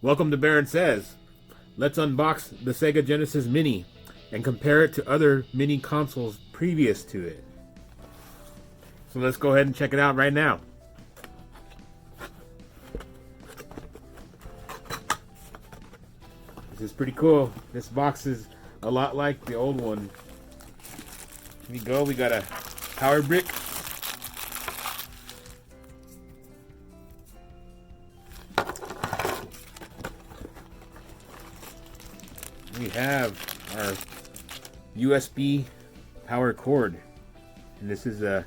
Welcome to Baron Says. Let's unbox the Sega Genesis Mini and compare it to other mini consoles previous to it. So let's go ahead and check it out right now. This is pretty cool. This box is a lot like the old one. Here we go. We got a power brick. We have our USB power cord, and this is a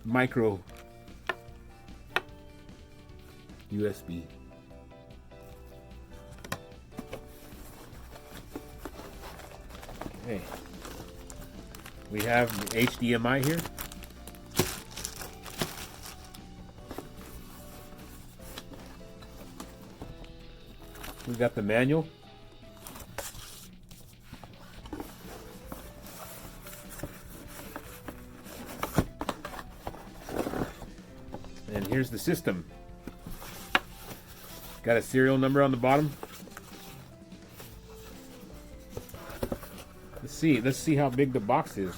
micro USB. Okay, we have the HDMI here. We got the manual. And here's the system. Got a serial number on the bottom. Let's see how big the box is.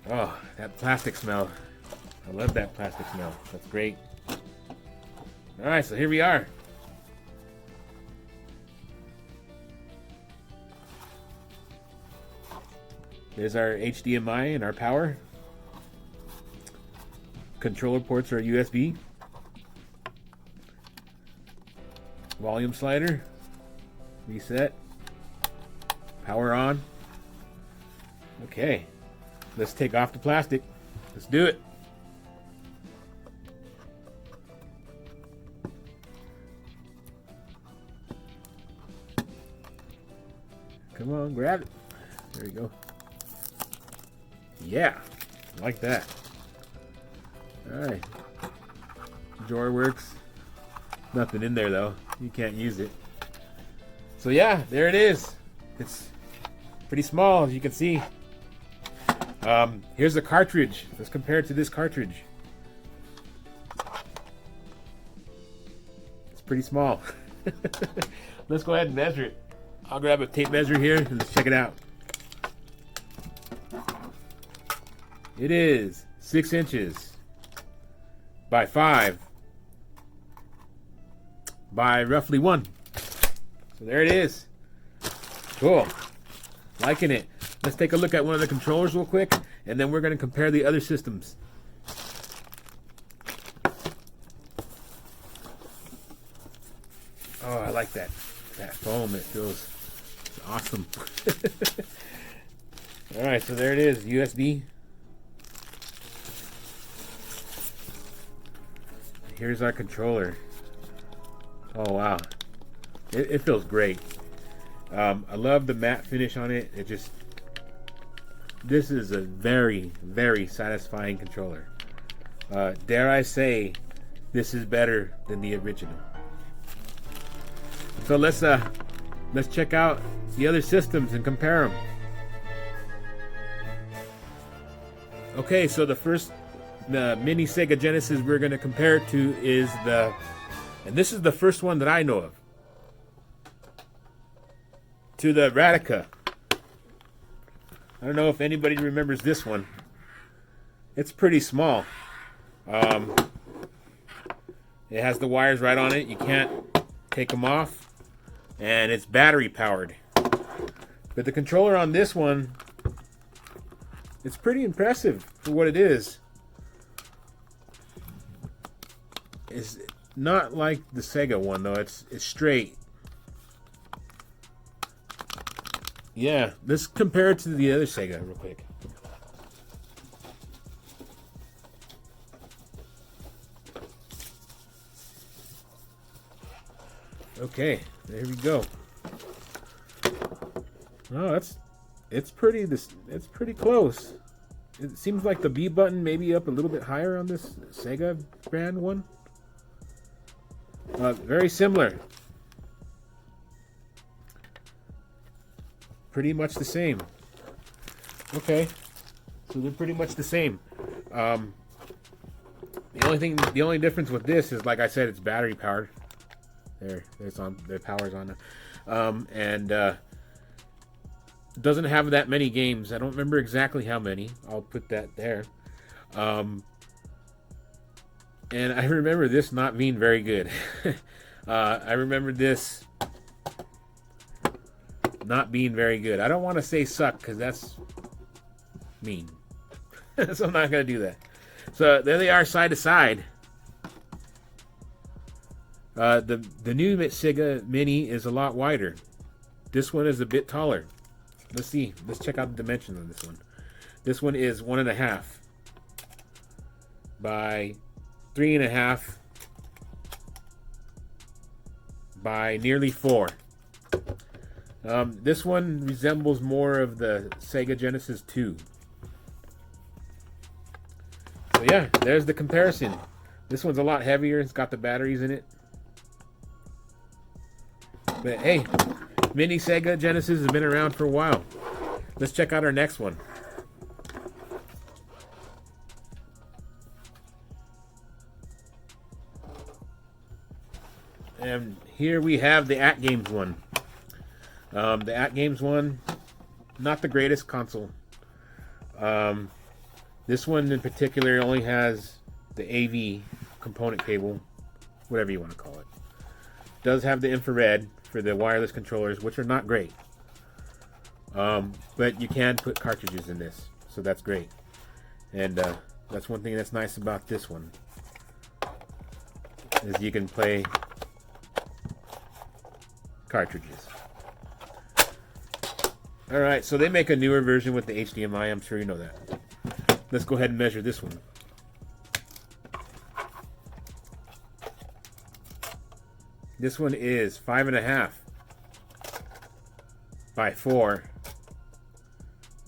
Oh, that plastic smell. I love that plastic smell. That's great. Alright, so here we are. There's our HDMI and our power. Controller ports are USB. Volume slider. Reset. Power on. Okay. Let's take off the plastic. Let's do it. Come on, grab it. There you go. Yeah, like that. Alright. Drawer works. Nothing in there though. You can't use it. So yeah, there it is. It's pretty small, as you can see. Here's the cartridge. Let's compare it to this cartridge. It's pretty small. Let's go ahead and measure it. I'll grab a tape measure here and let's check it out. It is 6 inches by 5 by roughly 1. So there it is. Cool. Liking it. Let's take a look at one of the controllers real quick, and then we're going to compare the other systems. Oh, I like that foam. It feels awesome. All right, so there it is, USB. Here's our controller. Oh wow, it feels great. I love the matte finish on it. This is a very, very satisfying controller. Dare I say, this is better than the original. So let's check out the other systems and compare them. Okay, so the first mini Sega Genesis we're going to compare it to is and this is the first one that I know of, to the Radica. I don't know if anybody remembers this one. It's pretty small. It has the wires right on it. You can't take them off. And it's battery powered. But the controller on this one, it's pretty impressive for what it is. It's not like the Sega one though. It's straight. Yeah, let's compare it to the other Sega real quick. Okay, there we go. Oh, it's pretty close. It seems like the B button may be up a little bit higher on this Sega brand one. Very similar. Pretty much the same. Okay, so they're pretty much the same. The only difference with this is, like I said, it's battery powered. There's on, the power's on, and doesn't have that many games. I don't remember exactly how many. I'll put that there. And I remember this not being very good. I remember this not being very good. I don't want to say suck because that's mean. So I'm not going to do that. So there they are side to side. The new Sega Mini is a lot wider. This one is a bit taller. Let's see. Let's check out the dimensions on this one. This one is 1.5 by 3.5 by nearly 4. This one resembles more of the Sega Genesis 2. So yeah, there's the comparison. This one's a lot heavier. It's got the batteries in it. But hey, Mini Sega Genesis has been around for a while. Let's check out our next one. And here we have the atgames one. The atgames one, not the greatest console. This one in particular only has the AV component cable, whatever you want to call it. Does have the infrared for the wireless controllers, which are not great. But you can put cartridges in this, so that's great. And that's one thing that's nice about this one, is you can play cartridges. Alright, so they make a newer version with the HDMI, I'm sure you know that. Let's go ahead and measure this one. This one is 5.5 by 4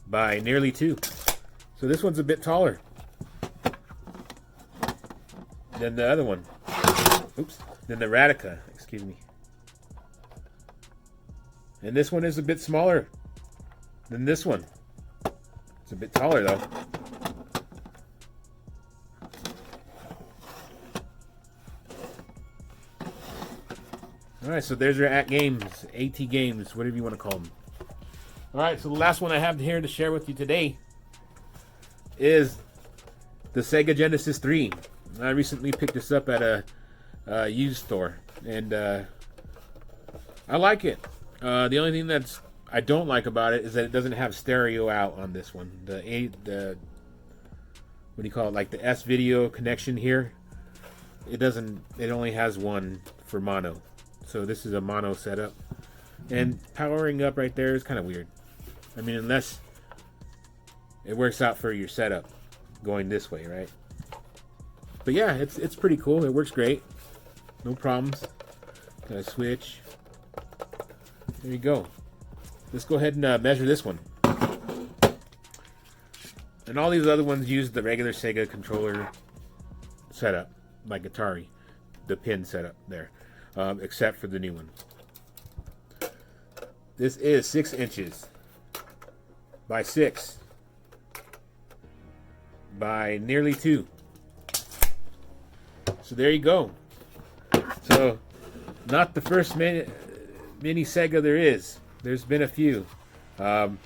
by nearly 2. So this one's a bit taller than the other one. Oops, than the Radica, excuse me. And this one is a bit smaller than this one. It's a bit taller though. Alright, so there's your atgames, whatever you want to call them. Alright, so the last one I have here to share with you today is the Sega Genesis 3. I recently picked this up at a used store, and I like it. The only thing I don't like about it is that it doesn't have stereo out on this one. The what do you call it? Like the S video connection here. It doesn't. It only has one for mono. So this is a mono setup, and powering up right there is kind of weird. I mean, unless it works out for your setup going this way, right? But yeah, it's pretty cool. It works great. No problems. Got a switch. There you go. Let's go ahead and measure this one. And all these other ones use the regular Sega controller setup, like Atari, the pin setup there, except for the new one. This is 6 inches by 6 by nearly 2. So there you go. So, not the first mini Sega there is. There's been a few. The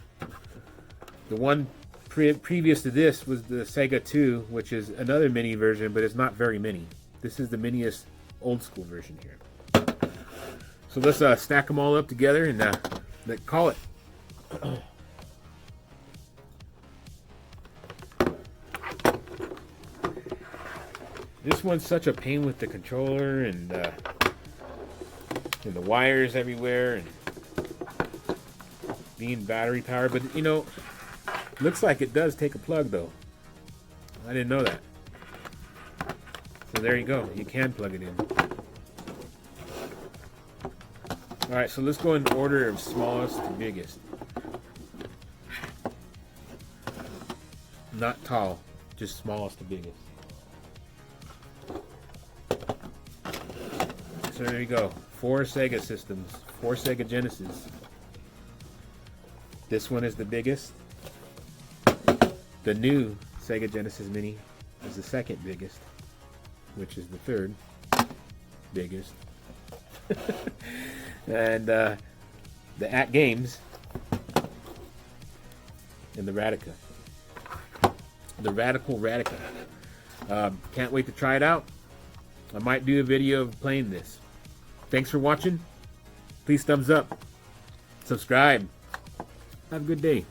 one previous to this was the Sega 2, which is another mini version, but it's not very mini. This is the miniest old school version here. So let's stack them all up together and let's call it. This one's such a pain with the controller and the wires everywhere and being battery powered, but you know, looks like it does take a plug though. I didn't know that. So there you go, you can plug it in. Alright, so let's go in order of smallest to biggest. not tall, just smallest to biggest. So there you go. 4 Sega systems, 4 Sega Genesis. This one is the biggest. The new Sega Genesis Mini is the second biggest, which is the third biggest. And the atgames and the Radica. The Radical Radica. Can't wait to try it out. I might do a video of playing this. Thanks for watching. Please thumbs up. Subscribe. Have a good day.